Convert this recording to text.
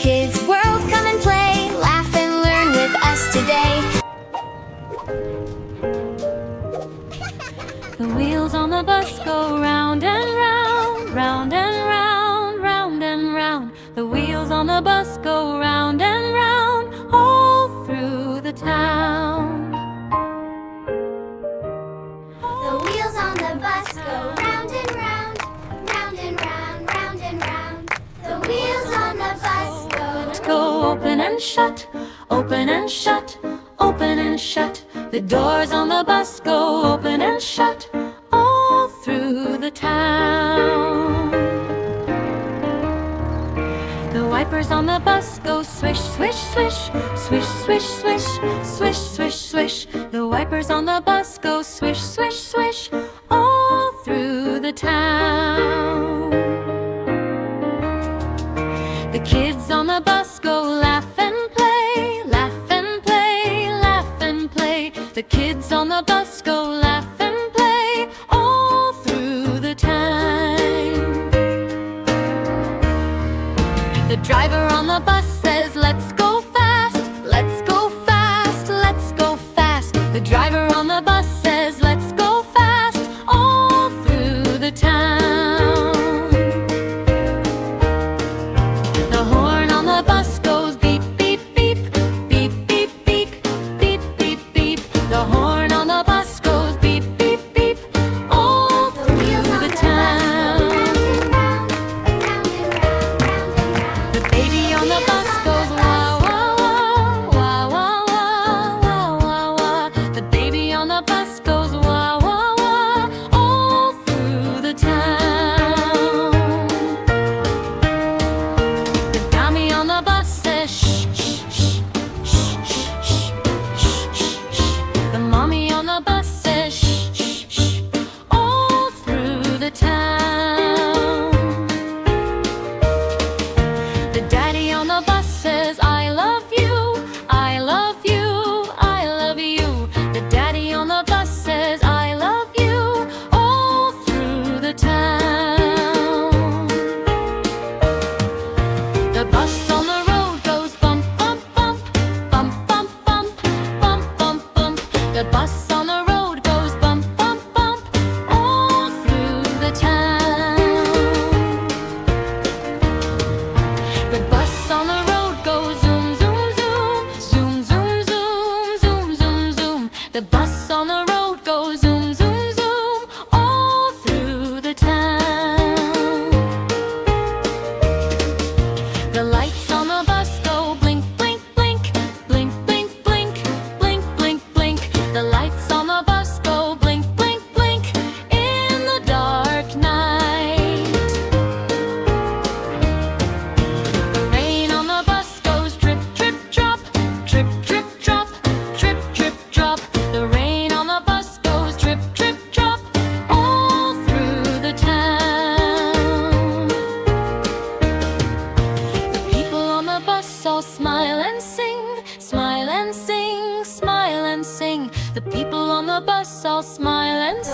Kids World, come and play, laugh and learn with us today. The wheels on the bus go round and round, round and round, round and round. The wheels on the bus go round and round, all through the town. The wheels on the bus go round and round, round and round, round and round. The wheels on the bus Go open and shut, open and shut, open and shut. The doors on the bus go open and shut, all through the town. The wipers on the bus go swish, swish, swish, swish, swish, swish, swish, swish, swish. The wipers on the bus go swish, swish, swish, all through the town. The kids on the bus go laugh and play, laugh and play, laugh and play. The kids on the bus go laugh and play, all through the time. The driver on the bus says, let's go fast, let's go fast, let's go fast. The driver on the bus says, let's go fast, all through the town. The horn on the bus goes beep, beep, beep, beep, beep, beep, beep, beep, beep. The horn on the bus goes beep, beep, beep, all through the town. The baby on the bus goes wah, wah, wah, wah, wah, wah, wah, wah. The baby on the bus goes wah, wah, wah, all through the town. The dummy on the bus says shh, shh, shh, shh, shh, shh, shh, shh. The mommy on the bus says shh, shh, shh, all through the town. The daddy on the bus says, I love you, I love you, I love you. The daddy on the bus says, I love you, all through the town. The bus on the road goes bump, bump, bump, bump, bump, bump, bump, bump, bump. The bus on the road goes bump, bump, bump, all through the town. The bus on the road goes zoom, zoom, zoom, zoom, zoom, zoom, zoom, zoom, zoom. The bus on the road goes zoom, zoom, zoom, all through the town. The lights on the bus go blink, blink, blink, blink, blink, blink, blink, blink, blink. The lights on the bus go blink, blink, blink in the dark night. The rain on the bus goes drip, drip, drop, drip, drip, drop, drip, drip, drop. The rain on the bus goes drip, drip, drop, all through the town. The people on the bus all smile and sing, smile and sing, smile and sing. The people on the bus all smile and